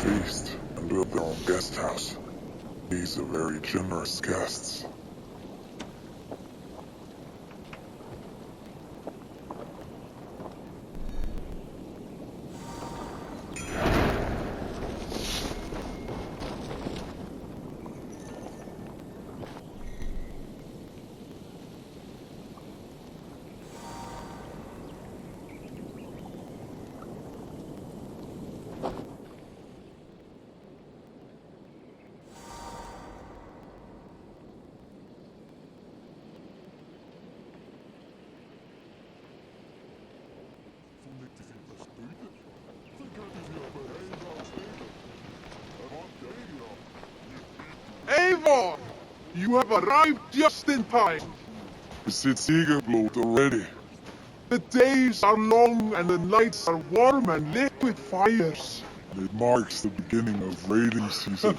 feast and build their own guest house. These are very generous guests. Eivor! You have arrived just in time. It's Eagerblot already. The days are long and the nights are warm and lit with fires. It marks the beginning of raiding season.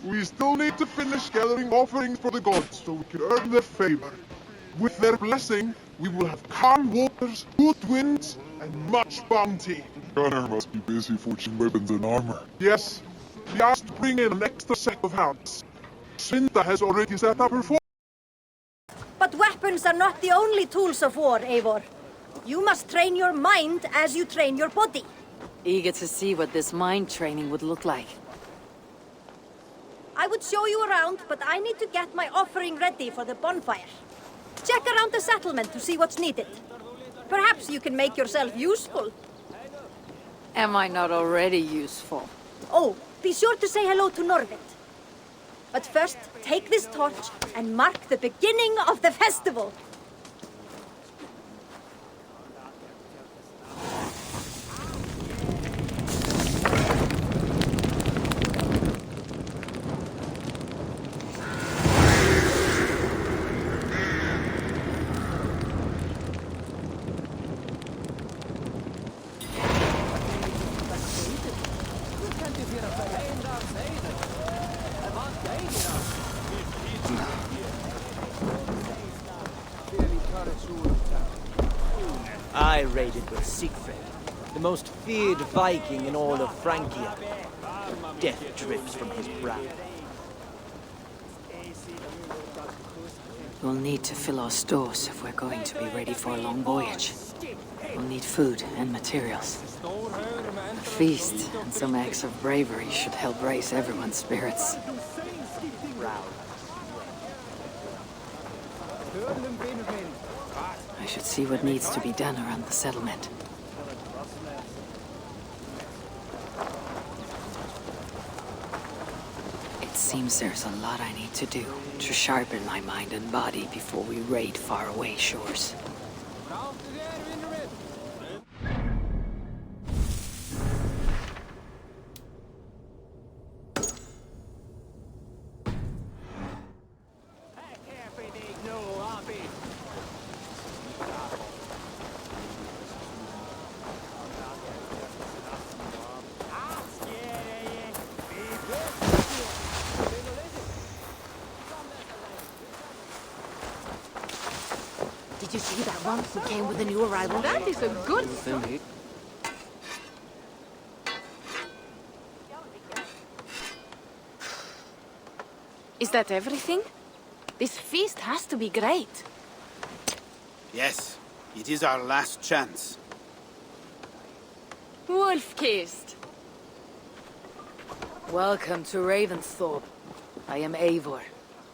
We still need to finish gathering offerings for the gods so we can earn their favor. With their blessing, we will have calm waters, good winds, and much bounty. Gunnar must be busy forging weapons and armor. Yes, we asked to bring in an extra set of hands. Svinda has already set up her force. But weapons are not the only tools of war, Eivor. You must train your mind as you train your body. Eager to see what this mind training would look like. I would show you around, but I need to get my offering ready for the bonfire. Check around the settlement to see what's needed. Perhaps you can make yourself useful. Am I not already useful? Oh, be sure to say hello to Norvit. But first, take this torch and mark the beginning of the festival. I raided with Siegfried, the most feared Viking in all of Francia. Death drips from his brow. We'll need to fill our stores if we're going to be ready for a long voyage. We'll need food and materials. A feast and some acts of bravery should help raise everyone's spirits. I should see what needs to be done around the settlement. It seems there's a lot I need to do to sharpen my mind and body before we raid faraway shores. Did you see that one who came with a new arrival? That is a good thing. Is that everything? This feast has to be great. Yes, it is our last chance. Wolf-kissed. Welcome to Ravensthorpe. I am Eivor,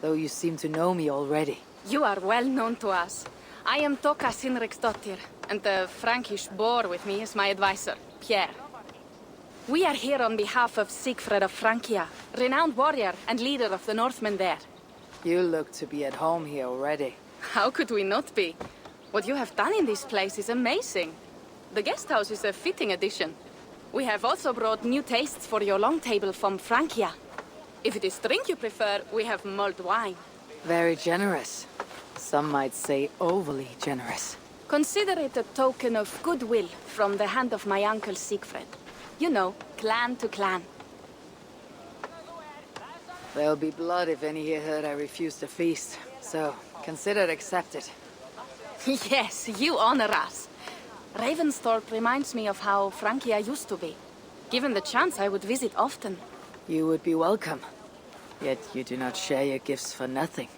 though you seem to know me already. You are well known to us. I am Toka Sinriksdottir, and the Frankish boar with me is my advisor, Pierre. We are here on behalf of Siegfried of Francia, renowned warrior and leader of the Northmen there. You look to be at home here already. How could we not be? What you have done in this place is amazing. The guest house is a fitting addition. We have also brought new tastes for your long table from Francia. If it is drink you prefer, we have mulled wine. Very generous. Some might say overly generous. Consider it a token of goodwill from the hand of my uncle Siegfried. You know, clan to clan. There'll be blood if any here heard I refused the feast, so consider it accepted. Yes, you honor us. Ravensthorpe reminds me of how Francia used to be. Given the chance, I would visit often. You would be welcome. Yet you do not share your gifts for nothing.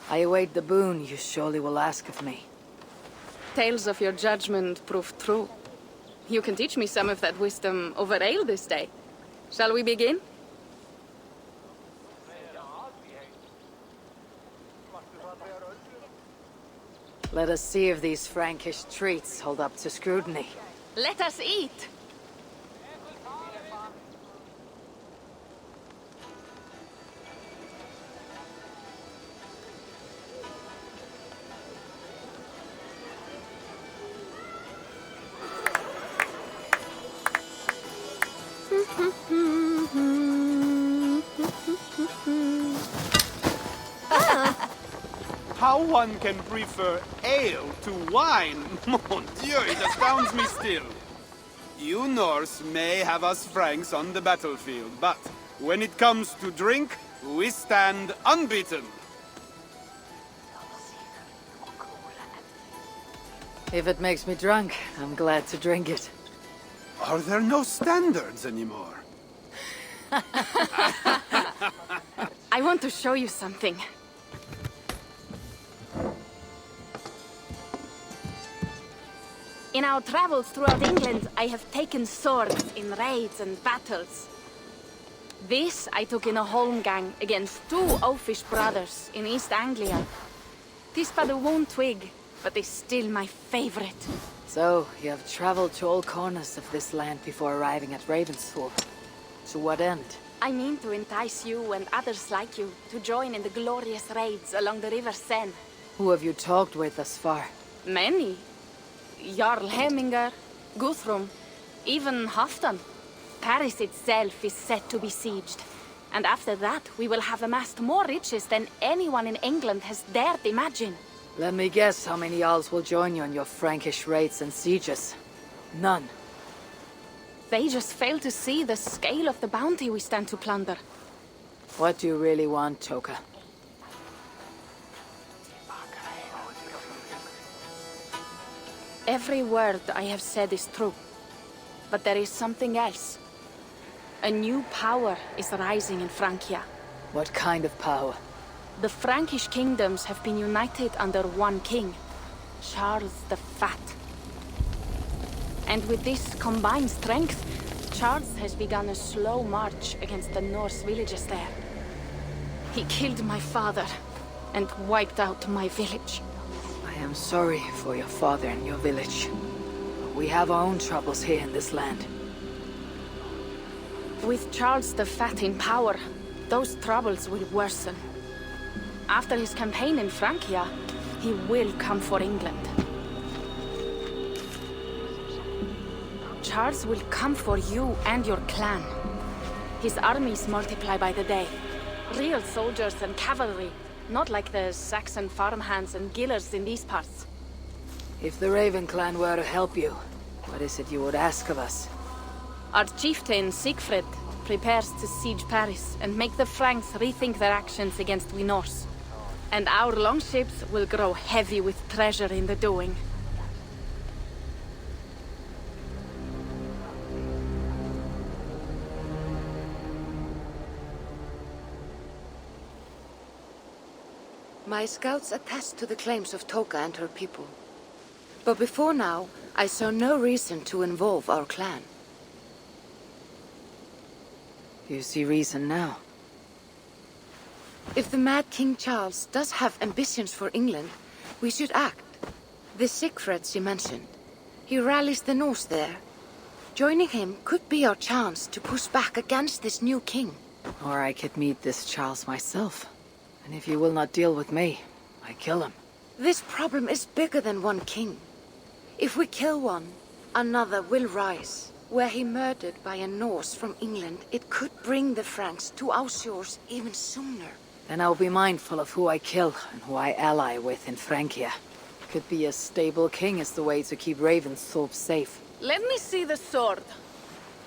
I await the boon you surely will ask of me. Tales of your judgment prove true. You can teach me some of that wisdom over ale this day. Shall we begin? Let us see if these Frankish treats hold up to scrutiny. Let us eat! How one can prefer ale to wine? Mon Dieu, it astounds me still. You Norse may have us Franks on the battlefield, but when it comes to drink, we stand unbeaten. If it makes me drunk, I'm glad to drink it. Are there no standards anymore? I want to show you something. In our travels throughout England, I have taken swords in raids and battles. This I took in a holmgang against 2 oafish brothers in East Anglia. 'Tis but a worn twig, but is still my favorite. So, you have traveled to all corners of this land before arriving at Ravensthorpe. To what end? I mean to entice you and others like you to join in the glorious raids along the River Seine. Who have you talked with thus far? Many. Jarl Hemminger, Guthrum, even Halfdan. Paris itself is set to be sieged. And after that, we will have amassed more riches than anyone in England has dared imagine. Let me guess how many Jarls will join you on your Frankish raids and sieges. None. They just fail to see the scale of the bounty we stand to plunder. What do you really want, Toka? Every word I have said is true. But there is something else. A new power is rising in Francia. What kind of power? The Frankish kingdoms have been united under one king, Charles the Fat. And with this combined strength, Charles has begun a slow march against the Norse villages there. He killed my father and wiped out my village. I am sorry for your father and your village. We have our own troubles here in this land. With Charles the Fat in power, those troubles will worsen. After his campaign in Francia, he will come for England. Charles will come for you and your clan. His armies multiply by the day. Real soldiers and cavalry, not like the Saxon farmhands and gillers in these parts. If the Raven clan were to help you, what is it you would ask of us? Our chieftain, Siegfried, prepares to siege Paris and make the Franks rethink their actions against we Norse. And our longships will grow heavy with treasure in the doing. My scouts attest to the claims of Toka and her people. But before now, I saw no reason to involve our clan. You see reason now. If the mad King Charles does have ambitions for England, we should act. The Siegfried she mentioned, he rallies the Norse there. Joining him could be our chance to push back against this new king. Or I could meet this Charles myself. And if you will not deal with me, I kill him. This problem is bigger than one king. If we kill one, another will rise. Were he murdered by a Norse from England, it could bring the Franks to our shores even sooner. Then I'll be mindful of who I kill and who I ally with in Francia. Could be a stable king is the way to keep Ravensthorpe safe. Let me see the sword.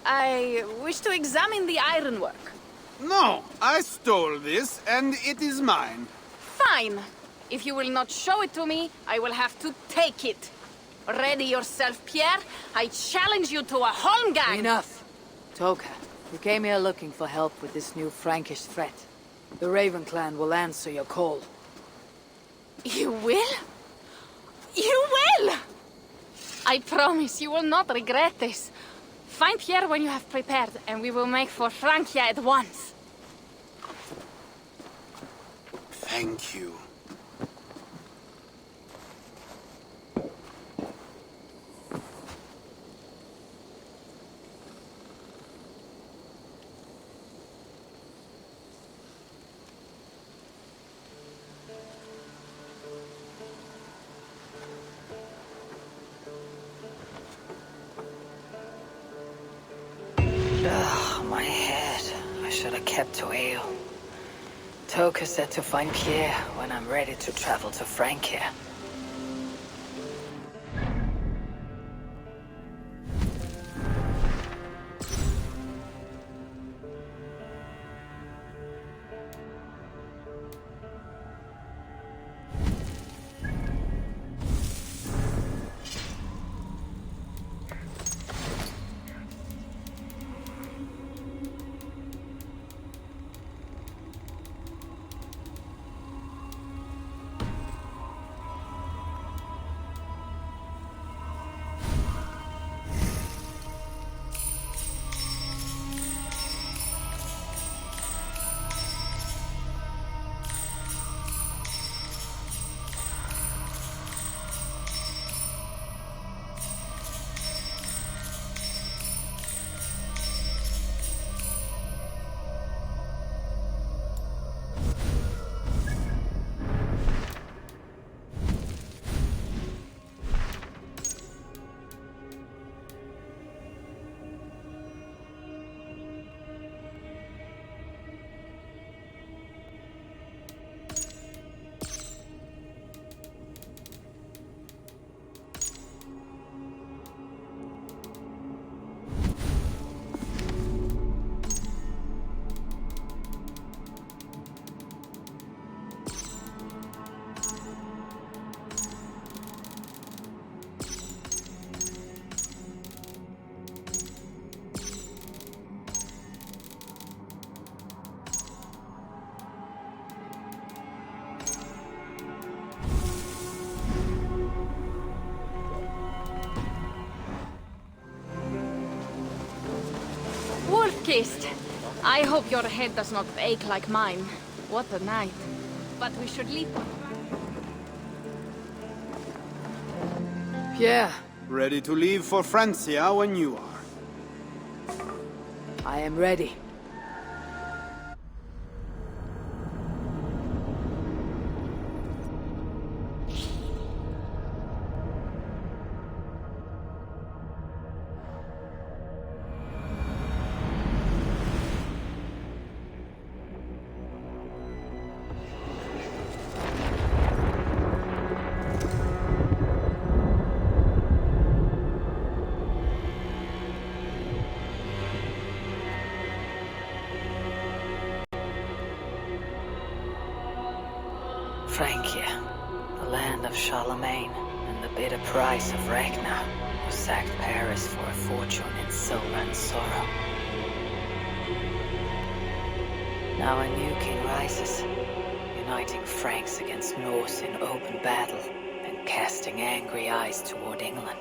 I wish to examine the ironwork. No, I stole this, and it is mine. Fine. If you will not show it to me, I will have to take it. Ready yourself, Pierre. I challenge you to a holmgang. Enough. Toka, you came here looking for help with this new Frankish threat. The Raven clan will answer your call. You will? You will! I promise you will not regret this. Find Pierre when you have prepared, and we will make for Francia at once. Thank you. My head. I should have kept to ale. Toka said to find Pierre when I'm ready to travel to Francia. Kissed. I hope your head does not ache like mine. What a night. But we should leave. Pierre. Ready to leave for Francia when you are. I am ready. Francia, the land of Charlemagne, and the bitter price of Ragnar, who sacked Paris for a fortune in silver and sorrow. Now a new king rises, uniting Franks against Norse in open battle, and casting angry eyes toward England.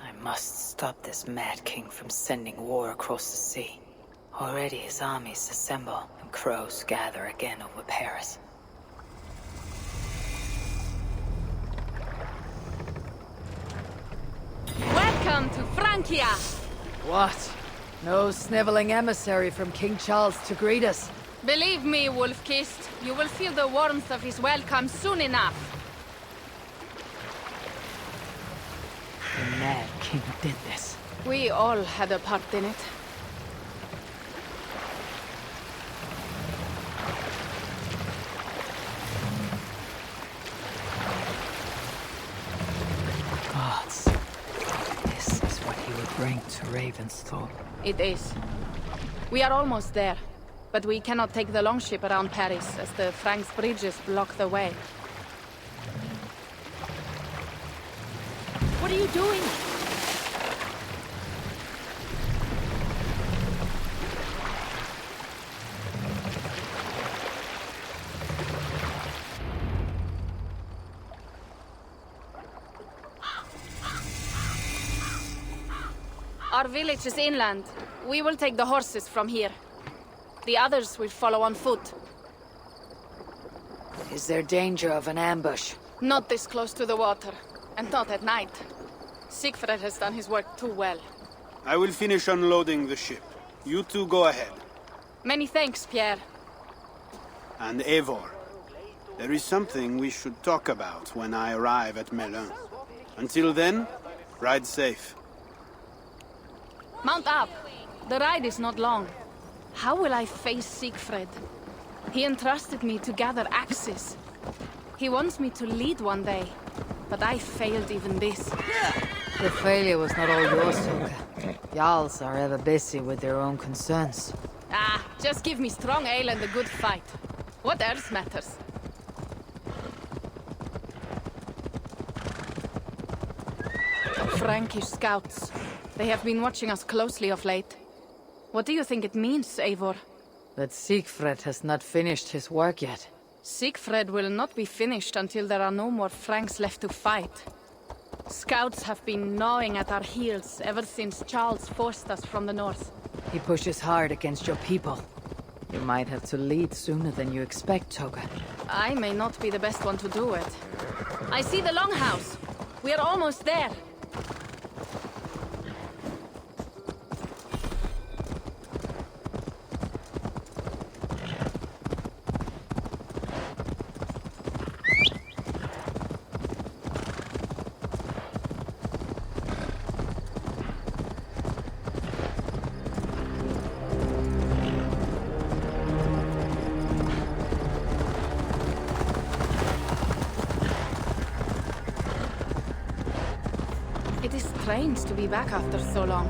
I must stop this mad king from sending war across the sea. Already his armies assemble, and crows gather again over Paris. Welcome to Francia! What? No sniveling emissary from King Charles to greet us? Believe me, Wolf-Kissed, you will feel the warmth of his welcome soon enough. The mad king did this. We all had a part in it. Gods. This is what he would bring to Ravensthorpe. It is. We are almost there, but we cannot take the longship around Paris as the Franks' bridges block the way. What are you doing? Our village is inland. We will take the horses from here. The others will follow on foot. Is there danger of an ambush? Not this close to the water, and not at night. Siegfried has done his work too well. I will finish unloading the ship. You two go ahead. Many thanks, Pierre. And Eivor, there is something we should talk about when I arrive at Melun. Until then, ride safe. Mount up. The ride is not long. How will I face Siegfried? He entrusted me to gather axes. He wants me to lead one day, but I failed even this. The failure was not all yours, Toga. Jarls are ever busy with their own concerns. Ah, just give me strong ale and a good fight. What else matters? Frankish scouts. They have been watching us closely of late. What do you think it means, Eivor? That Siegfried has not finished his work yet. Siegfried will not be finished until there are no more Franks left to fight. Scouts have been gnawing at our heels ever since Charles forced us from the north. He pushes hard against your people. You might have to lead sooner than you expect, Toga. I may not be the best one to do it. I see the longhouse. We are almost there. It is strange to be back after so long.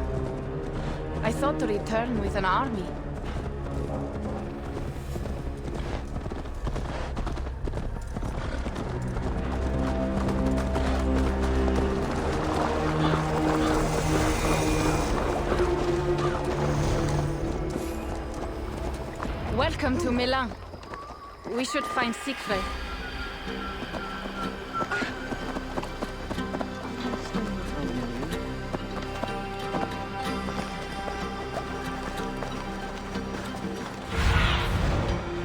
I thought to return with an army. Welcome to Milan. We should find Siegfried.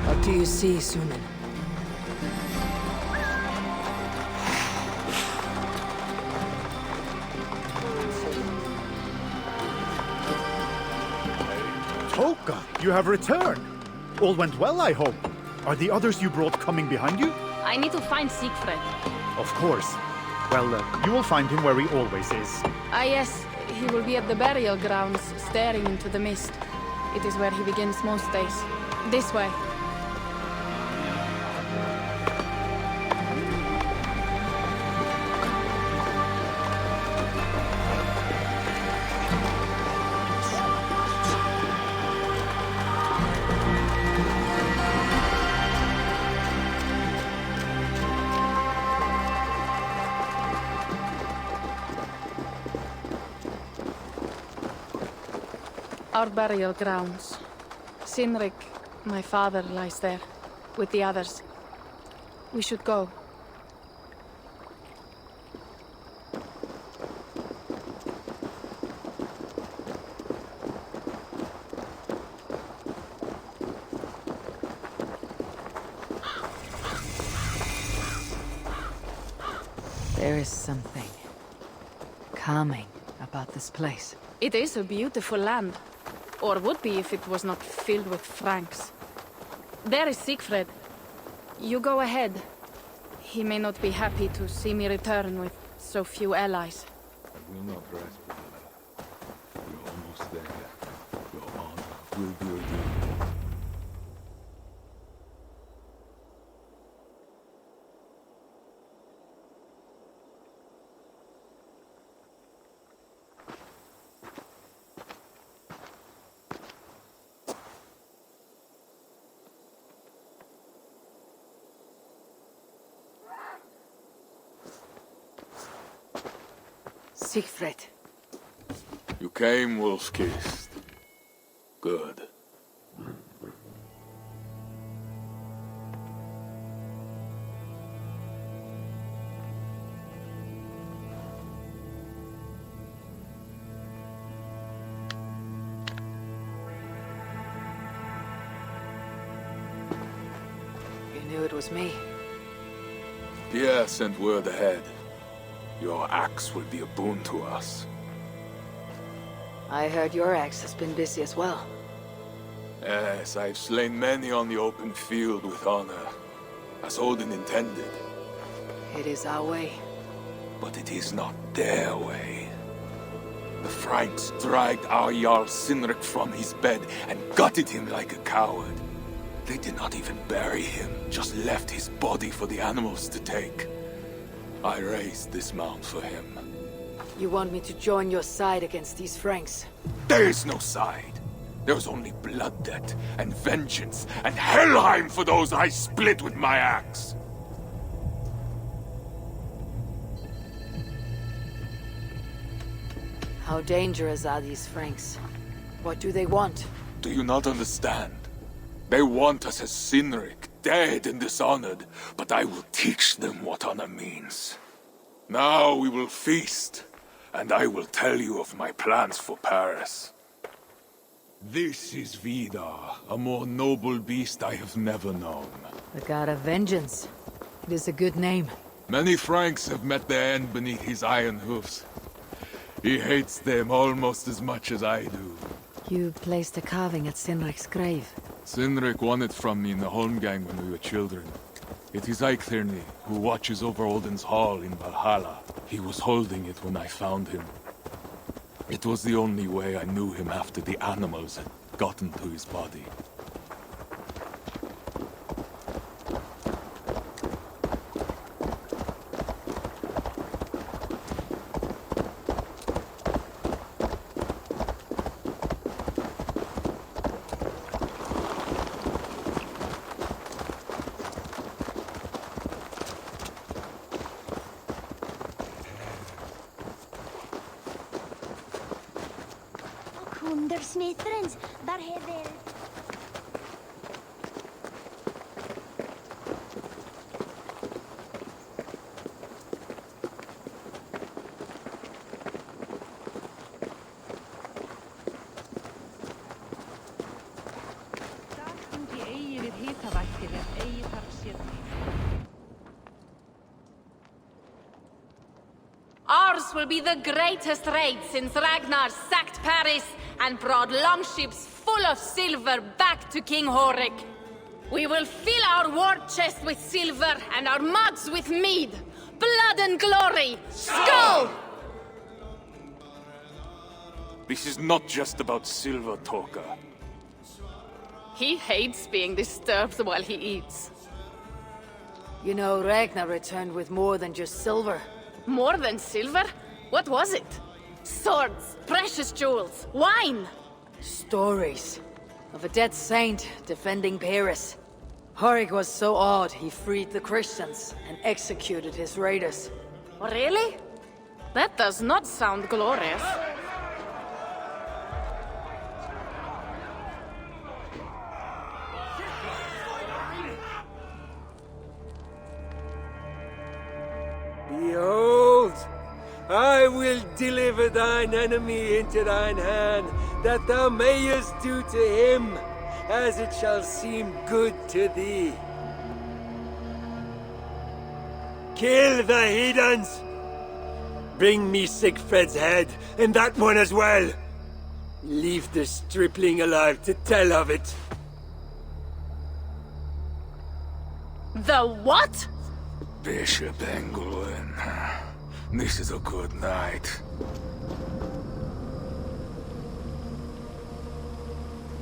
What do you see, Sunan? Toka, you have returned. All went well, I hope. Are the others you brought coming behind you? I need to find Siegfried. Of course. Well, you will find him where he always is. Ah yes, he will be at the burial grounds, staring into the mist. It is where he begins most days. This way. Our burial grounds. Sinrik, my father, lies there, with the others. We should go. There is something calming about this place. It is a beautiful land. Or would be if it was not filled with Franks. There is Siegfried. You go ahead. He may not be happy to see me return with so few allies. I will not rest, Valhalla. You're almost there. Your honor will be redeemed. Siegfried. You came, wolf-kissed. Good. was me. Yes, and word ahead. Your axe will be a boon to us. I heard your axe has been busy as well. Yes, I've slain many on the open field with honor, as Odin intended. It is our way. But it is not their way. The Franks dragged our Jarl Sinrik from his bed and gutted him like a coward. They did not even bury him, just left his body for the animals to take. I raised this mound for him. You want me to join your side against these Franks? There is no side. There is only blood debt, and vengeance, and Helheim for those I split with my axe. How dangerous are these Franks? What do they want? Do you not understand? They want us as Sinrik, dead and dishonored, but I will teach them what honor means. Now we will feast, and I will tell you of my plans for Paris. This is Vidar, a more noble beast I have never known. The god of vengeance. It is a good name. Many Franks have met their end beneath his iron hoofs. He hates them almost as much as I do. You placed a carving at Sinrik's grave. Sinrik won it from me in the Holmgang when we were children. It is Eiktherni, who watches over Odin's hall in Valhalla. He was holding it when I found him. It was the only way I knew him after the animals had gotten to his body. Snitterens, där heter... Ours will be the greatest raid since Ragnar sacked Paris and brought longships full of silver back to King Horik. We will fill our war chest with silver and our mugs with mead. Blood and glory! Skull! This is not just about silver, Toka. He hates being disturbed while he eats. You know, Ragnar returned with more than just silver. More than silver? What was it? Swords, precious jewels, wine! Stories of a dead saint defending Paris. Horik was so awed he freed the Christians and executed his raiders. Really? That does not sound glorious. Behold, I will deliver thine enemy into thine hand, that thou mayest do to him as it shall seem good to thee. Kill the heathens! Bring me Sigfred's head, and that one as well. Leave the stripling alive to tell of it. The what? Bishop Engelwin. This is a good night.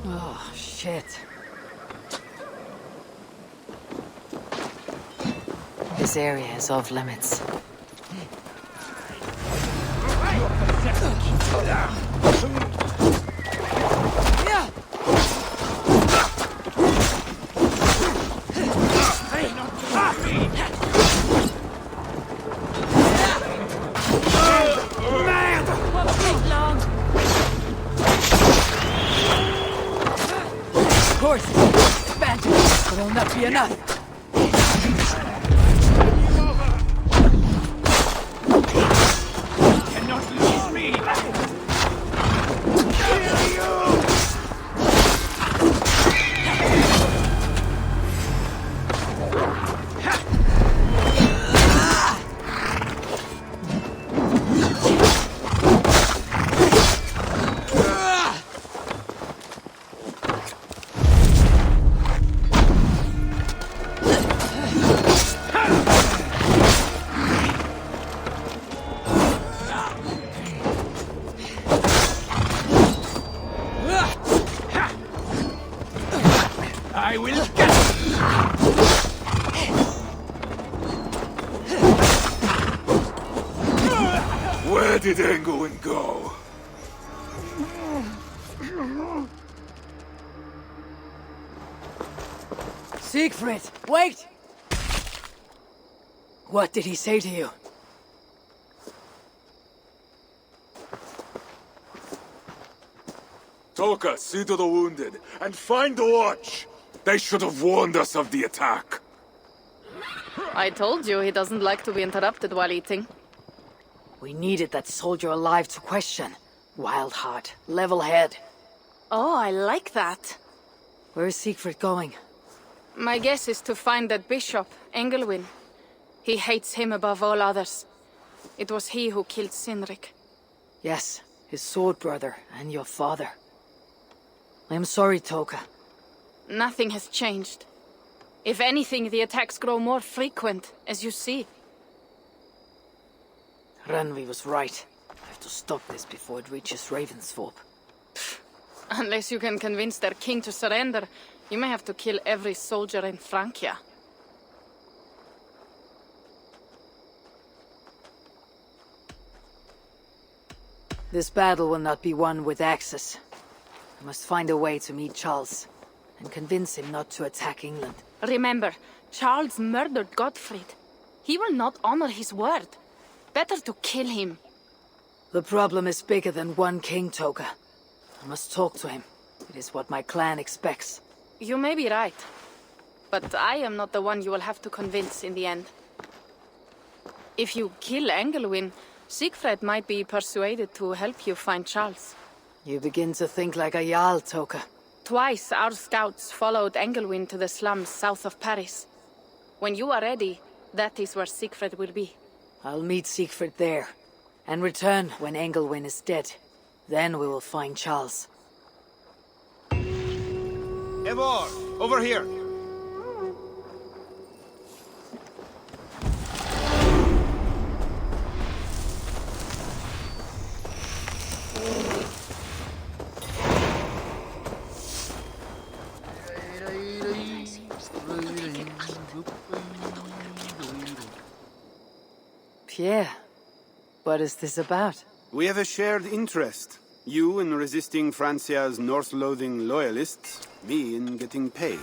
Oh, shit. This area is off limits. Horses, badges, but it'll not be enough. Cannot lose me! did Engelwin go? Siegfried, wait! What did he say to you? Toka, see to the wounded, and find the watch! They should have warned us of the attack. I told you he doesn't like to be interrupted while eating. We needed that soldier alive to question. Wild heart, level head. Oh, I like that. Where is Siegfried going? My guess is to find that bishop, Engelwin. He hates him above all others. It was he who killed Cynric. Yes, his sword brother and your father. I am sorry, Toka. Nothing has changed. If anything, the attacks grow more frequent, as you see. Randvi was right. I have to stop this before it reaches Ravensthorpe. Unless you can convince their king to surrender, you may have to kill every soldier in Francia. This battle will not be won with axes. I must find a way to meet Charles, and convince him not to attack England. Remember, Charles murdered Godfried. He will not honor his word. Better to kill him. The problem is bigger than one king, Toka. I must talk to him. It is what my clan expects. You may be right. But I am not the one you will have to convince in the end. If you kill Engelwin, Siegfried might be persuaded to help you find Charles. You begin to think like a Jarl, Toka. Twice our scouts followed Engelwin to the slums south of Paris. When you are ready, that is where Siegfried will be. I'll meet Siegfried there, and return when Engelwin is dead. Then we will find Charles. Eivor, over here! Pierre, what is this about? We have a shared interest. You in resisting Francia's North-loathing loyalists, me in getting paid.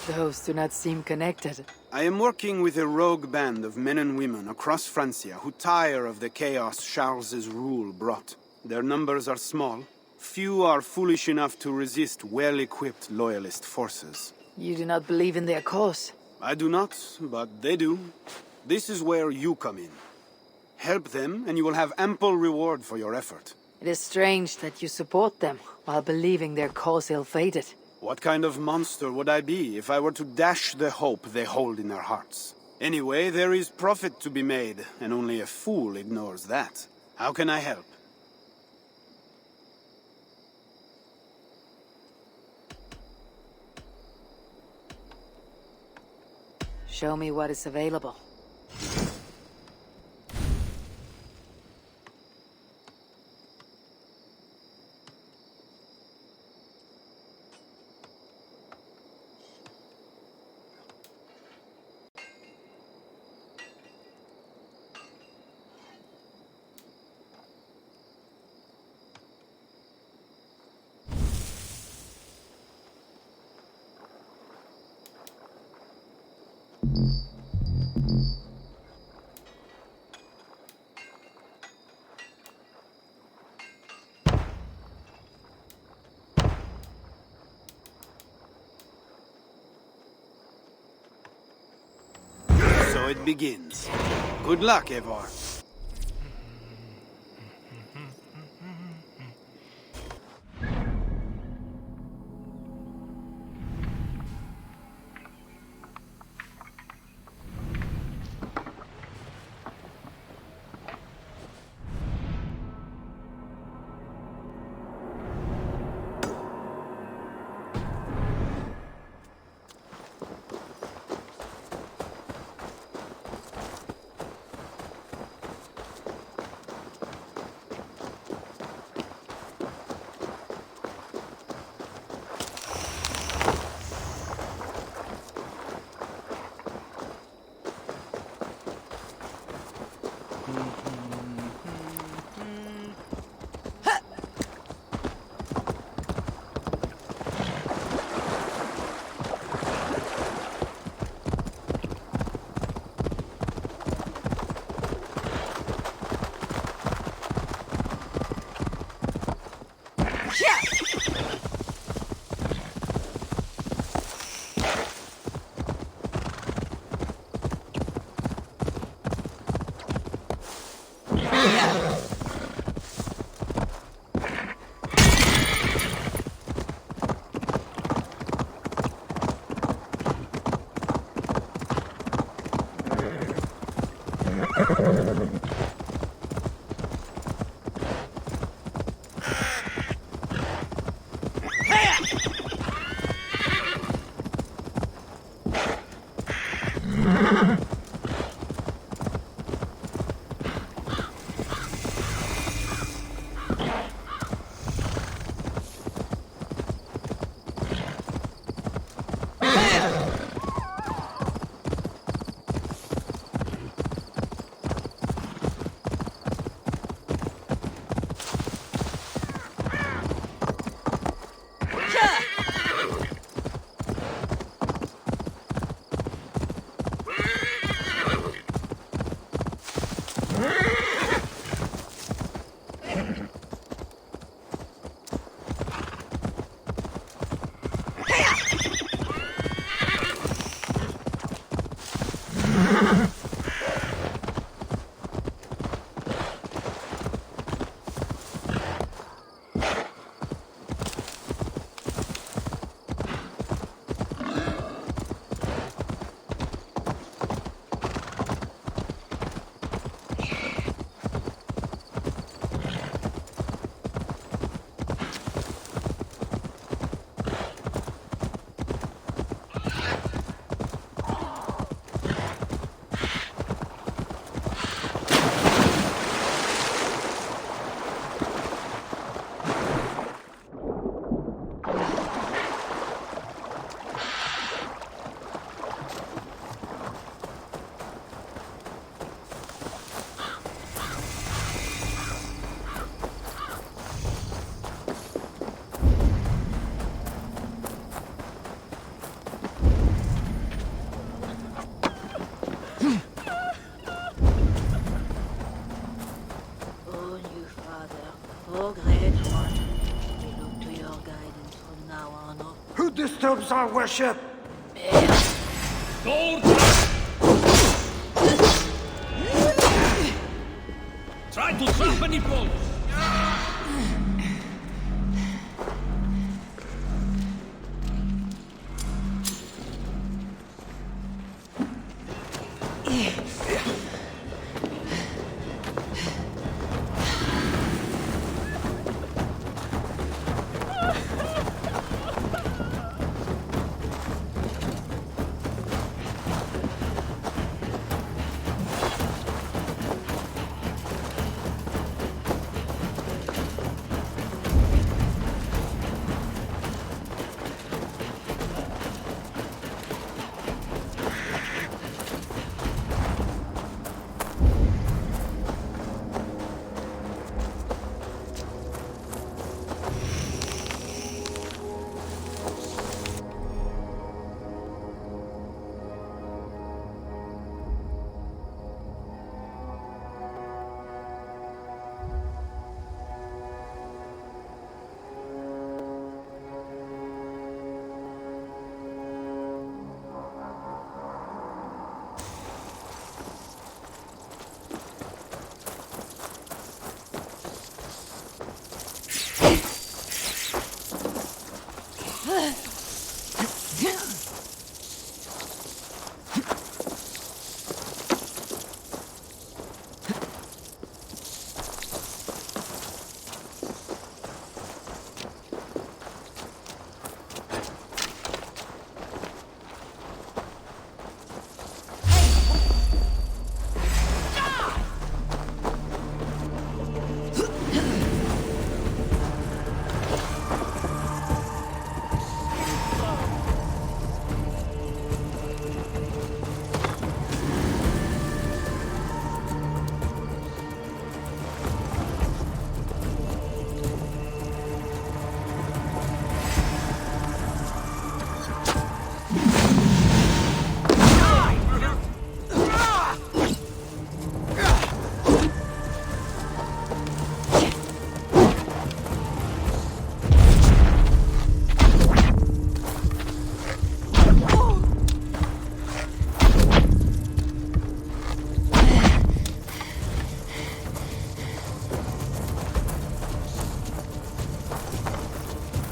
Those do not seem connected. I am working with a rogue band of men and women across Francia who tire of the chaos Charles's rule brought. Their numbers are small. Few are foolish enough to resist well-equipped loyalist forces. You do not believe in their cause? I do not, but they do. This is where you come in. Help them, and you will have ample reward for your effort. It is strange that you support them, while believing their cause ill-fated. What kind of monster would I be if I were to dash the hope they hold in their hearts? Anyway, there is profit to be made, and only a fool ignores that. How can I help? Show me what is available. So it begins. Good luck, Eivor. Disturbs our worship. Try to trap any balls.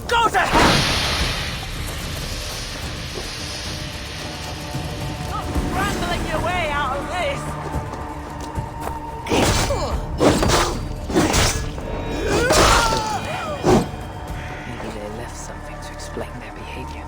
Go to hell! Stop rambling your way out of this! Maybe they left something to explain their behavior.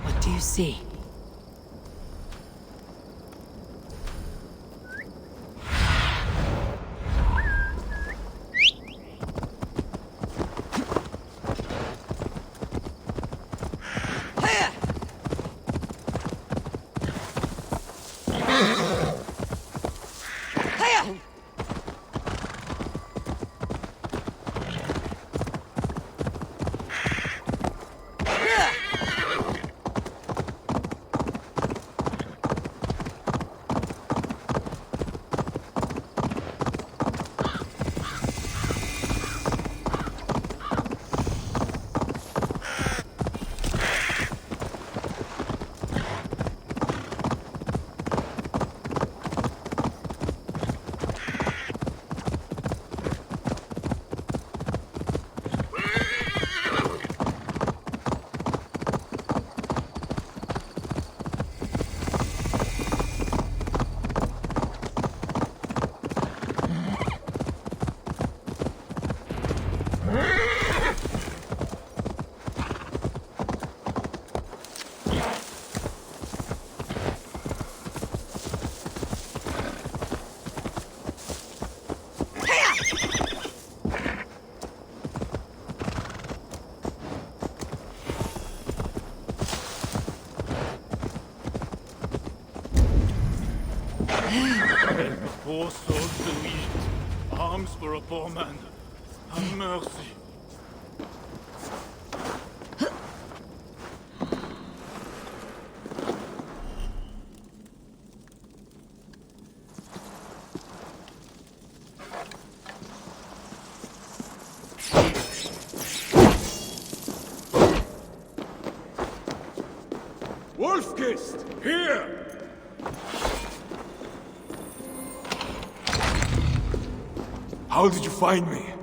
What do you see? Poor souls to eat. Alms for a poor man. Have mercy. Wolf-Kissed! Here! How did you find me?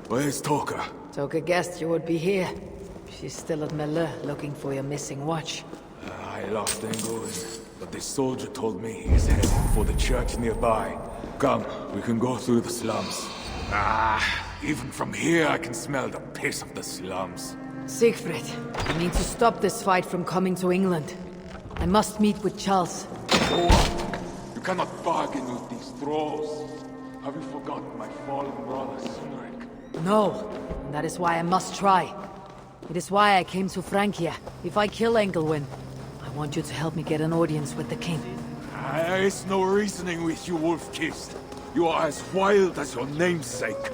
Where's Toka? Toka guessed you would be here. She's still at Melle, looking for your missing watch. I lost Engelwin, but this soldier told me he's heading for the church nearby. Come, we can go through the slums. Even from here I can smell the piss of the slums. Siegfried, I need to stop this fight from coming to England. I must meet with Charles. What? You cannot bargain with these thralls. Have you forgotten my fallen brother, Cynric? No, and that is why I must try. It is why I came to Francia. If I kill Engelwin, I want you to help me get an audience with the king. There's no reasoning with you, Wolf-Kissed. You are as wild as your namesake.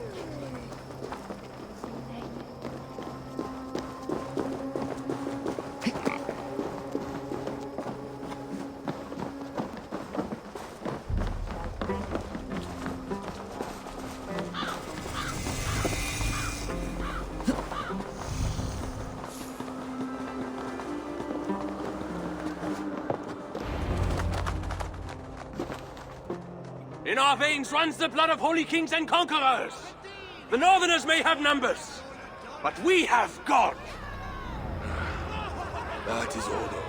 our veins runs the blood of holy kings and conquerors. The Northerners may have numbers, but we have God. That is Odo,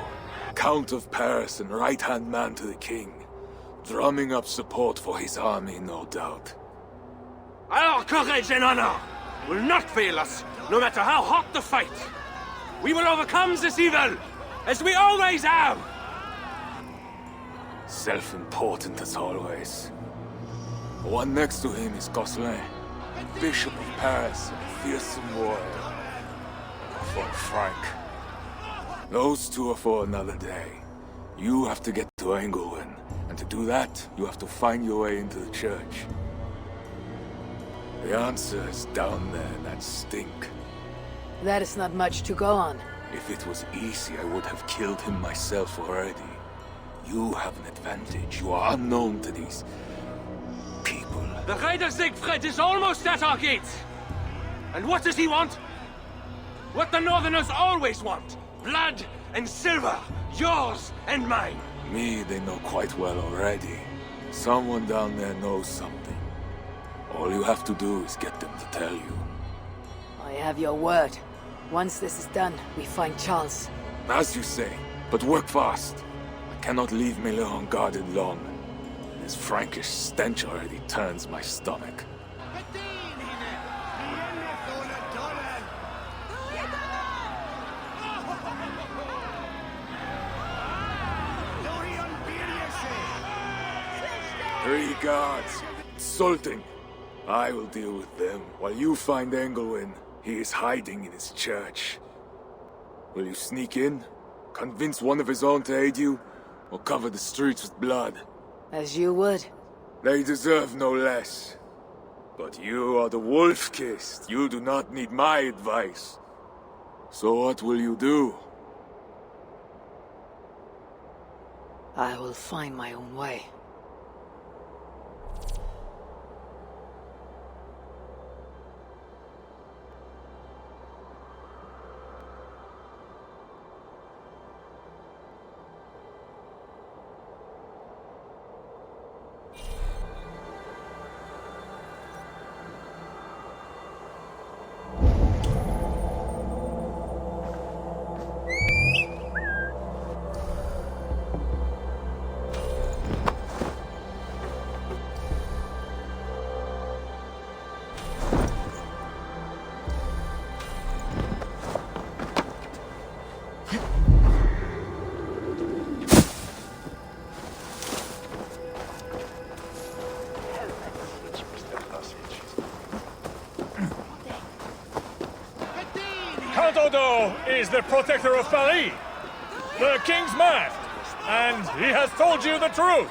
Count of Paris and right-hand man to the king, drumming up support for his army, no doubt. Our courage and honor will not fail us, no matter how hot the fight. We will overcome this evil, as we always have. Self-important as always. The one next to him is Gosselin, Bishop of Paris, and fearsome warrior. For Frank. Those two are for another day. You have to get to Engelwin, and to do that, you have to find your way into the church. The answer is down there in that stink. That is not much to go on. If it was easy, I would have killed him myself already. You have an advantage. You are unknown to these people. The Raider Siegfried is almost at our gates. And what does he want? What the Northerners always want. Blood and silver. Yours and mine. Me, they know quite well already. Someone down there knows something. All you have to do is get them to tell you. I have your word. Once this is done, we find Charles. As you say, but work fast. I cannot leave Miller unguarded long. This Frankish stench already turns my stomach. Three guards. Insulting. I will deal with them, while you find Engelwin. He is hiding in his church. Will you sneak in? Convince one of his own to aid you? Or cover the streets with blood? As you would. They deserve no less. But you are the wolf-kissed. You do not need my advice. So what will you do? I will find my own way. Count Odo is the protector of Paris, the king's man, and he has told you the truth.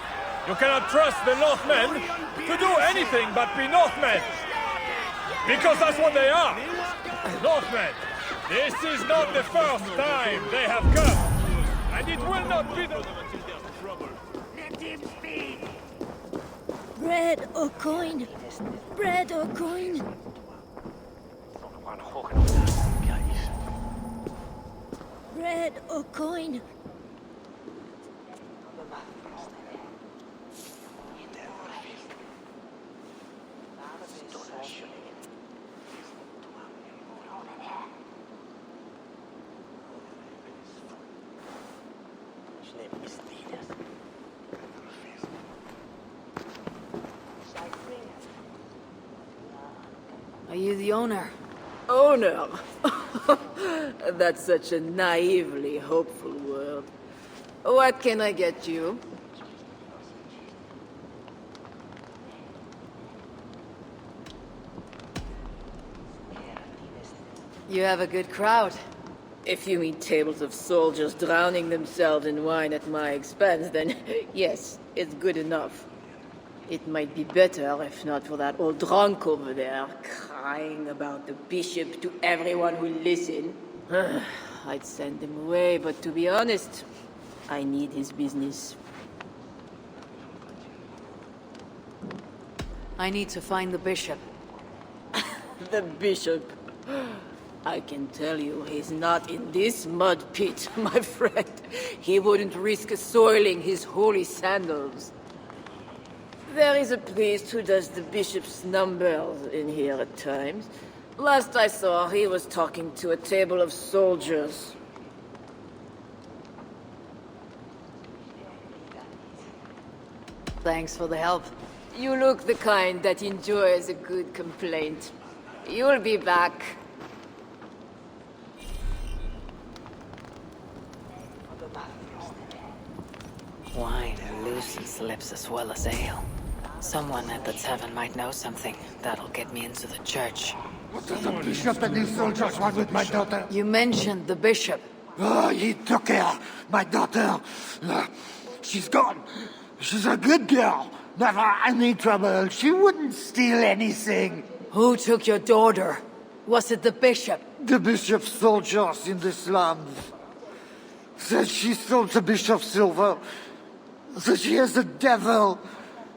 You cannot trust the Northmen to do anything but be Northmen, because that's what they are, Northmen. This is not the first time they have come, and it will not be the... Let him speak! Bread or coin? Bread or coin? Bread or coin? Are you the owner? Owner? That's such a naively hopeful word. What can I get you? You have a good crowd. If you mean tables of soldiers drowning themselves in wine at my expense, then yes, it's good enough. It might be better if not for that old drunk over there, crying about the bishop to everyone who will listen. I'd send him away, but to be honest, I need his business. I need to find the bishop. The bishop? I can tell you, he's not in this mud pit, my friend. He wouldn't risk soiling his holy sandals. There is a priest who does the bishop's numbers in here at times. Last I saw, he was talking to a table of soldiers. Thanks for the help. You look the kind that enjoys a good complaint. You'll be back. Wine loosens lips as well as ale. Someone at the tavern might know something. That'll get me into the church. What does the bishop and his soldiers want with my daughter? You mentioned the bishop. Oh, he took her. My daughter. She's gone. She's a good girl. Never any trouble. She wouldn't steal anything. Who took your daughter? Was it the bishop? The bishop's soldiers in the slums. Says she stole the bishop's silver. Says she has a devil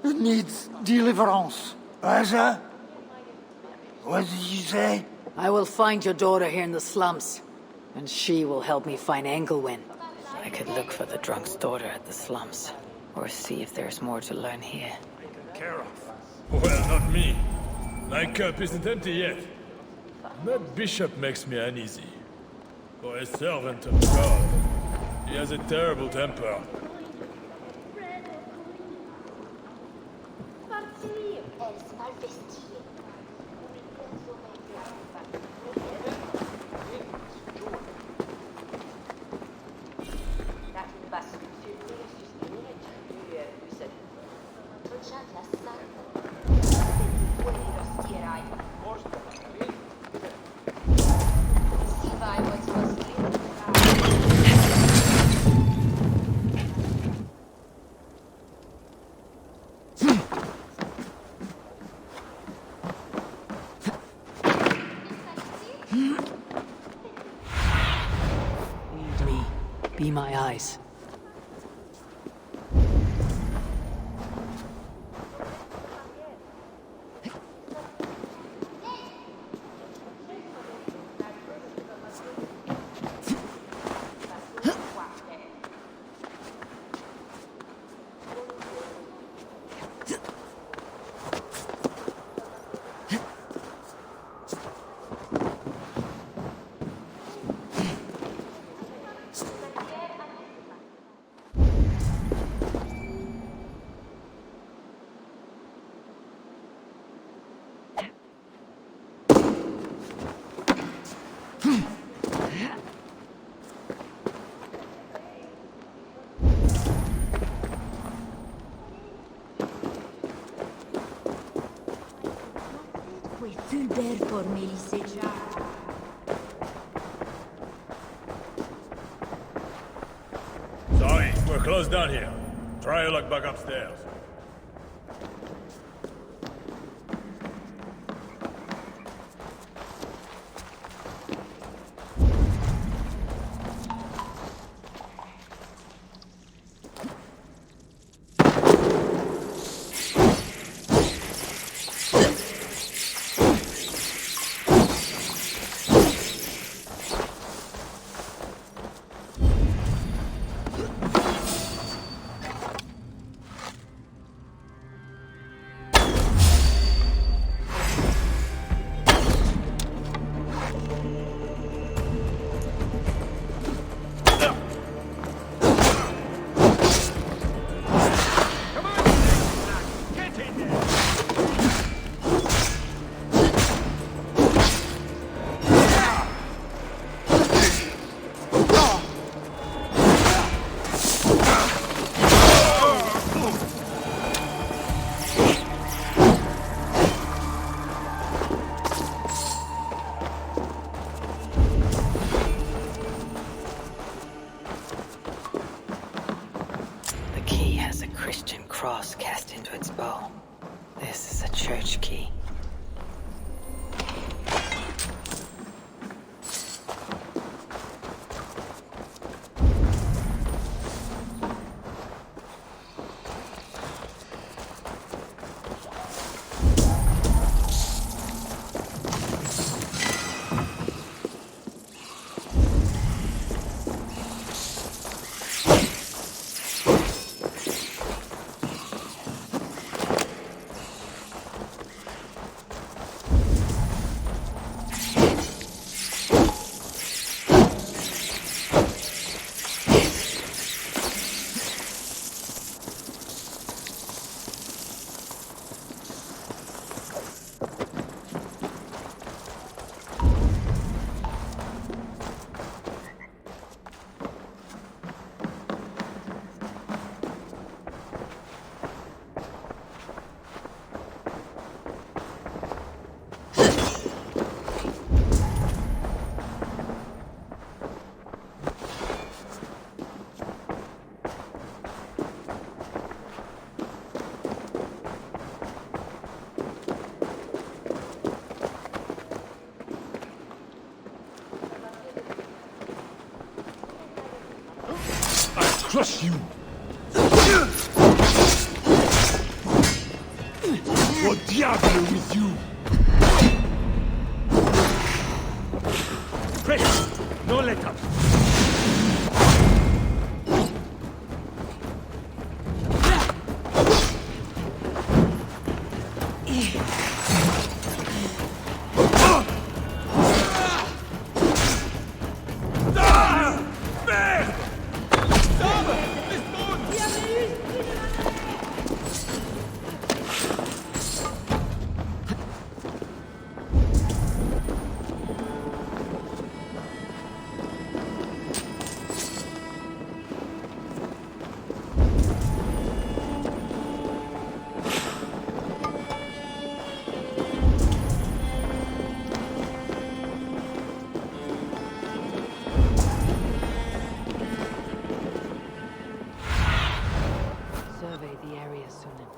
who needs deliverance. What did you say? I will find your daughter here in the slums, and she will help me find Engelwin. I could look for the drunk's daughter at the slums, or see if there's more to learn here. Care of? Well, not me. My cup isn't empty yet. That bishop makes me uneasy. For a servant of God, he has a terrible temper. Be my eyes. Sorry, we're closed down here. Try your luck back upstairs. Cross cast into its bow. This is a church key. crush you! Au diable with you! Press! No let up! Survey the area, Sunan.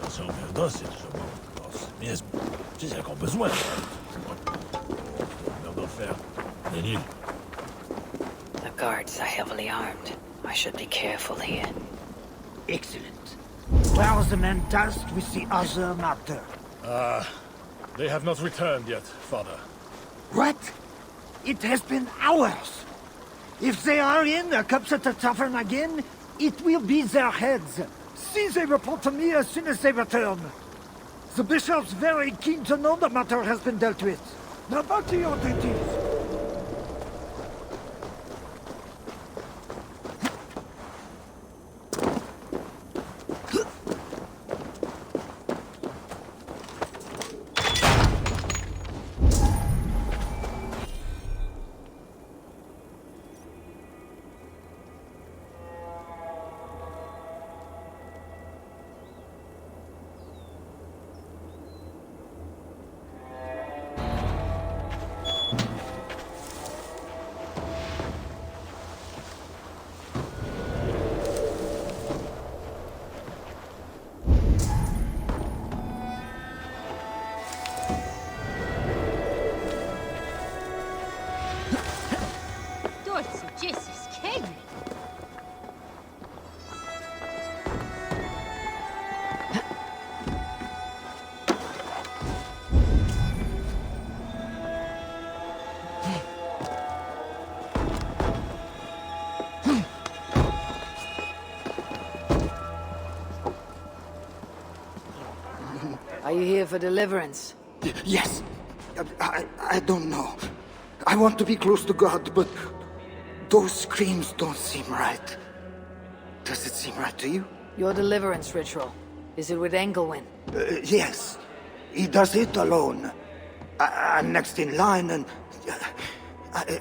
Essa overdose de nós mesmo. Dizem com besoin. Não faire. Nenil. The guards are heavily armed. I should be careful here. Excellent. Where are the men tasked with the other matter? They have not returned yet, Father. What? It has been hours. If they are in the cups at the tavern again, it will be their heads. See they report to me as soon as they return. The bishop's very keen to know the matter has been dealt with. Now back to your duties. Are you here for deliverance? Yes. I don't know. I want to be close to God, but those screams don't seem right. Does it seem right to you? Your deliverance ritual. Is it with Engelwin? Yes. He does it alone. I'm next in line, and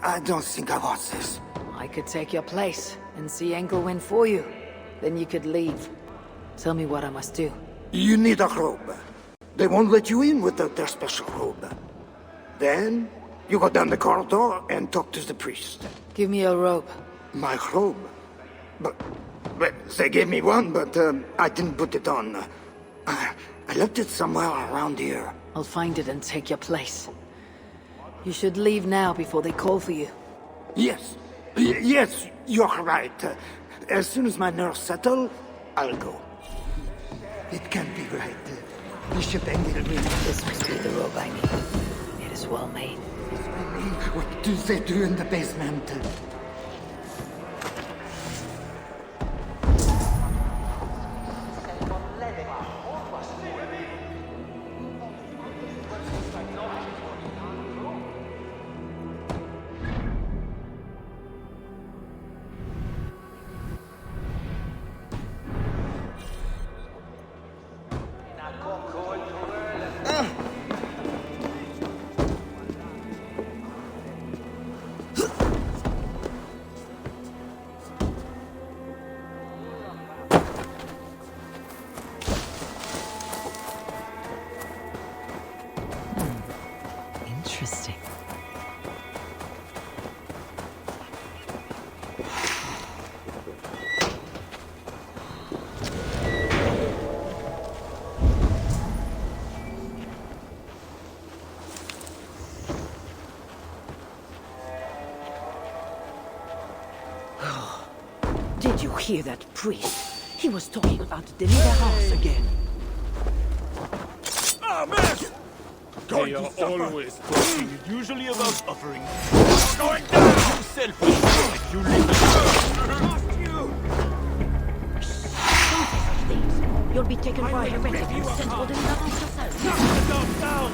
I don't think I want this. I could take your place and see Engelwin for you. Then you could leave. Tell me what I must do. You need a robe. They won't let you in without their special robe. Then, you go down the corridor and talk to the priest. Give me your robe. My robe? But they gave me one, but I didn't put it on. I left it somewhere around here. I'll find it and take your place. You should leave now before they call for you. Yes. Yes, you're right. As soon as my nerves settle, I'll go. It can't be right. Bishop Engelwin. This must be the robe I need. It is well made. What do they do in the basement? Interesting. Did you hear that priest? He was talking about deliverance again. Ah, man! They are always talking, usually about offering. Going down! You selfish! You little... You'll be taken by a heretic and sent for deliverance yourself. Down!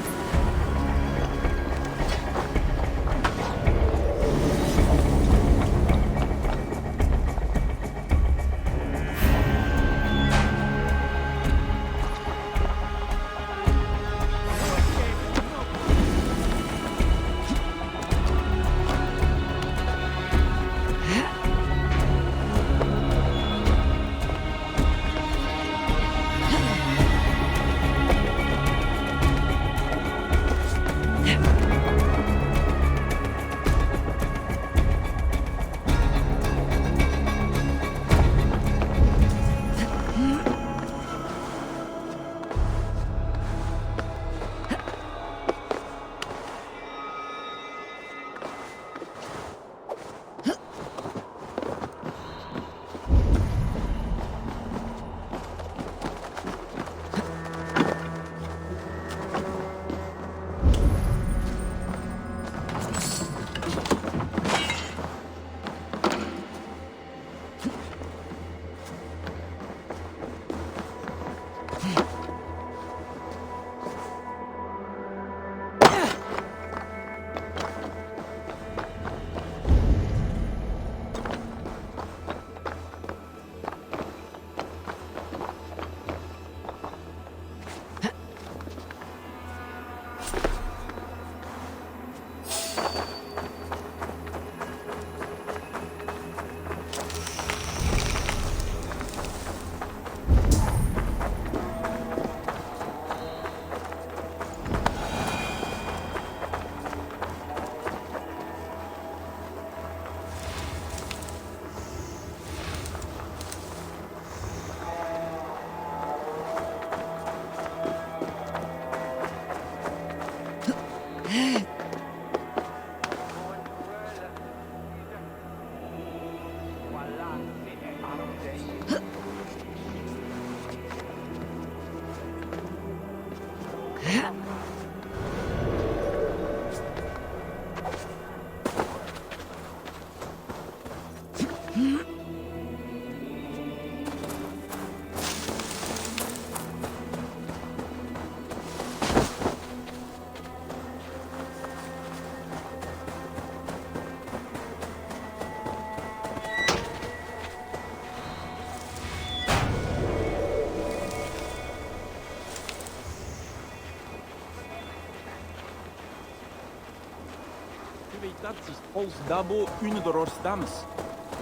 Dat is als dabo une de rostams.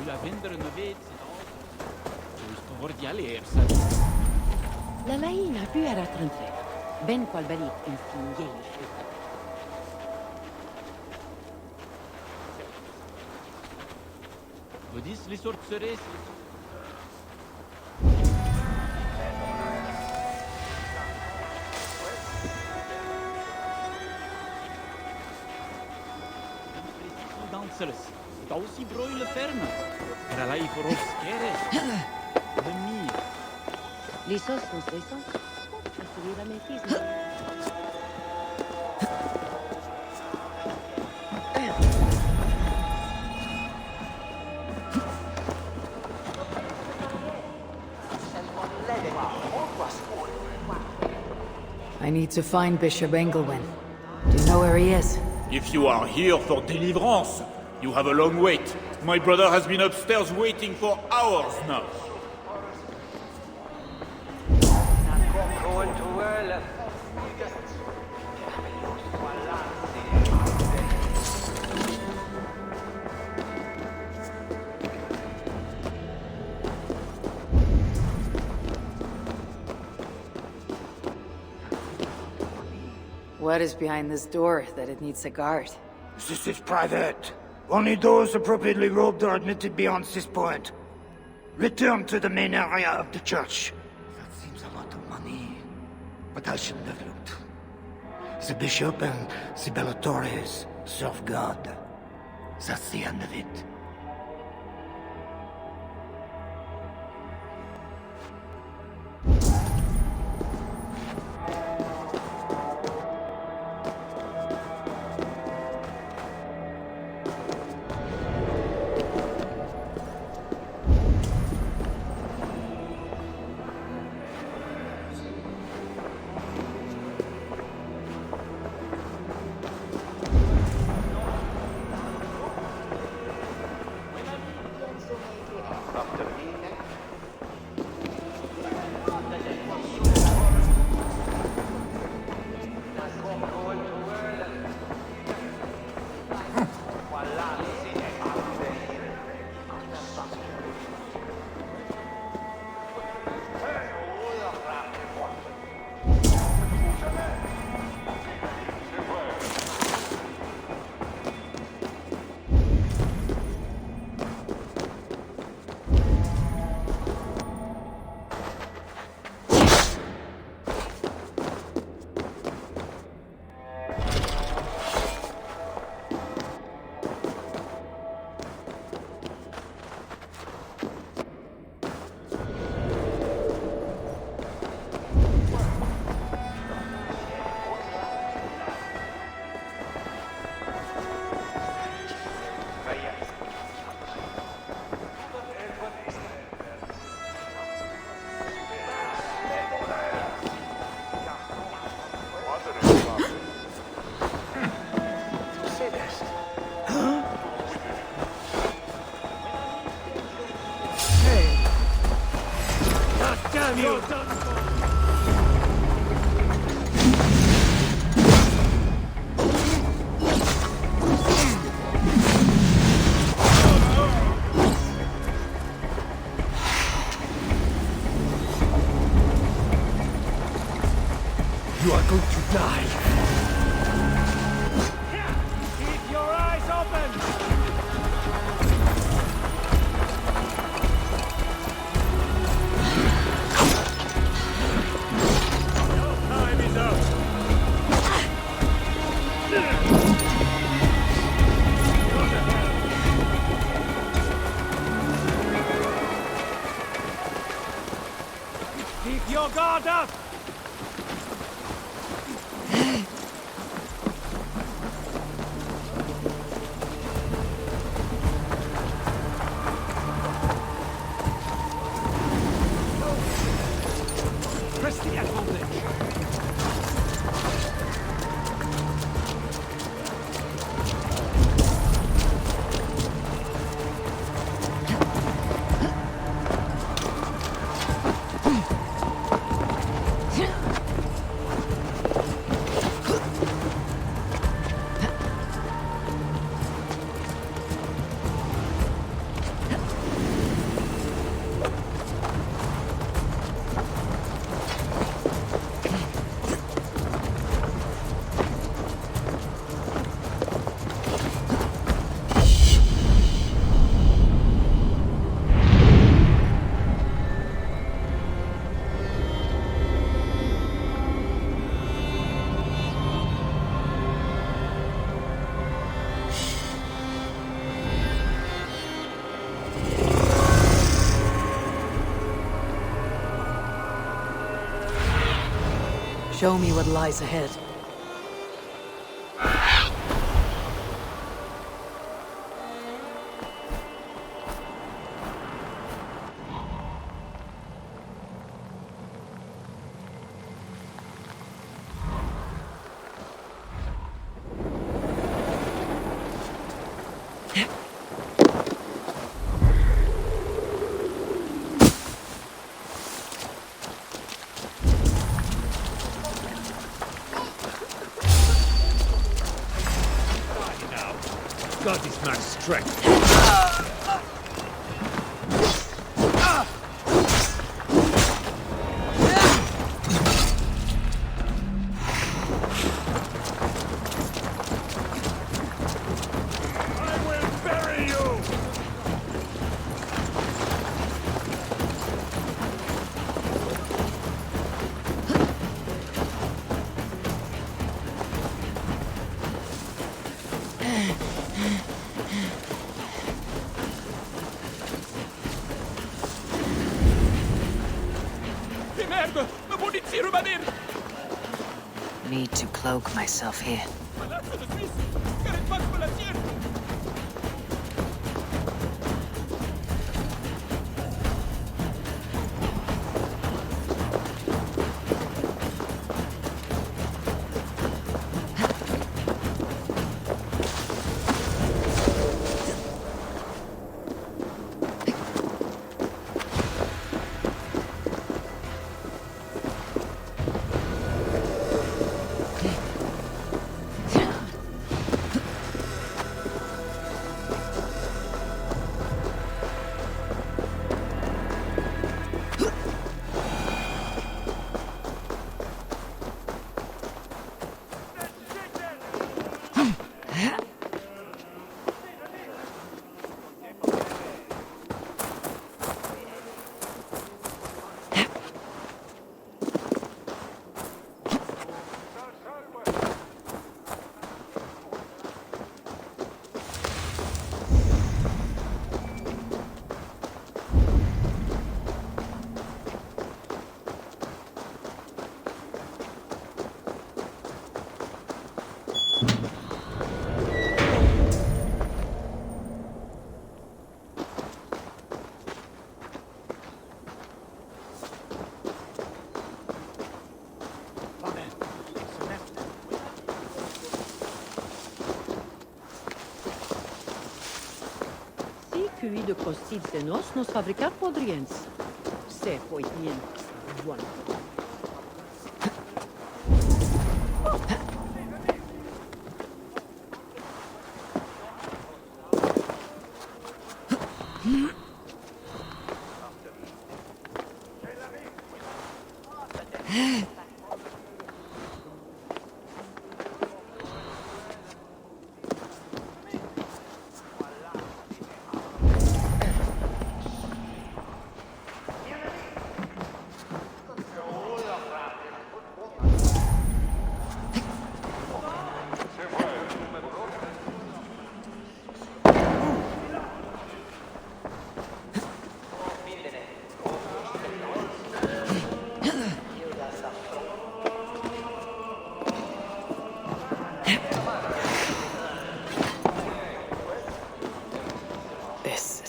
U la vendere ne weet se voor die alleers. La laina pyörät rentre. Ben qual verit in fingeli. Wat is les sorceres? Het aussi broile ferme. Era la voor ons kere. De mier. Lisos sont stressants. Assurer la maîtrise. I need to find Bishop Engelwin. Do you know where he is? If you are here for deliverance, you have a long wait. My brother has been upstairs waiting for hours now. What is behind this door that it needs a guard? This is private. Only those appropriately robed are admitted beyond this point. Return to the main area of the church. That seems a lot of money, but I shouldn't have looked. The bishop and the Bellatores serve God. That's the end of it. You are going to die. Keep your eyes open! Your time is up. Keep your guard up! Press the advantage. Show me what lies ahead. God is man's strength. Need to cloak myself here. Cuit de costilles de nos nos fabricar podriens. Se foi bien. Bueno.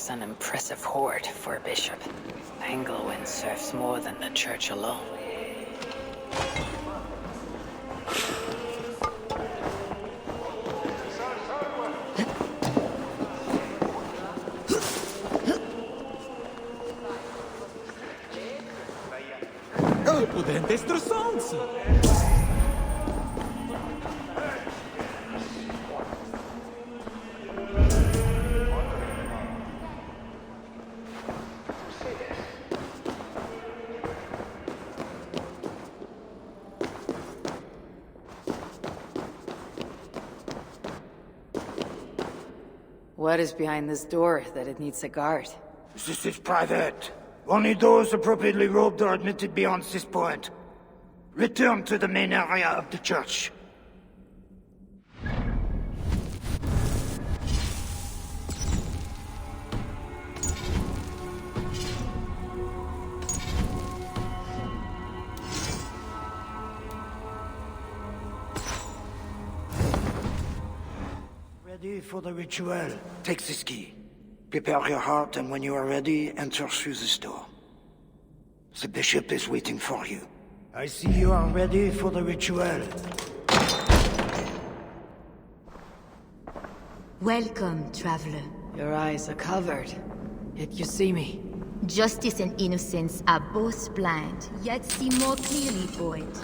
An impressive hoard for a bishop. Engelwin serves more than the church alone. Podem destroçar-se! What is behind this door that it needs a guard? This is private. Only those appropriately robed are admitted beyond this point. Return to the main area of the church. Ready for the ritual. Take this key. Prepare your heart, and when you are ready, enter through this door. The bishop is waiting for you. I see you are ready for the ritual. Welcome, traveler. Your eyes are covered, yet you see me. Justice and innocence are both blind, yet see more clearly for it.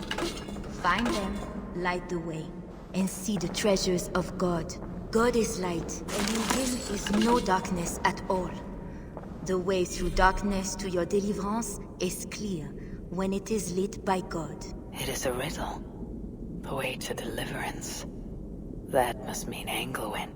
Find them, light the way, and see the treasures of God. God is light, and in him is no darkness at all. The way through darkness to your deliverance is clear when it is lit by God. It is a riddle. The way to deliverance. That must mean Engelwin.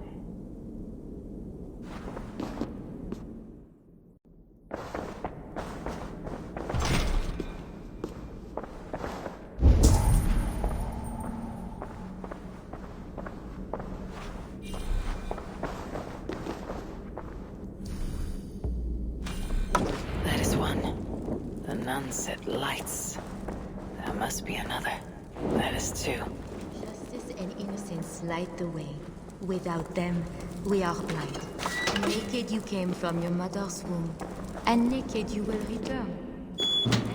That is one. The nun set lights. There must be another. That is two. Justice and innocence light the way. Without them, we are blind. Naked you came from your mother's womb, and naked you will return.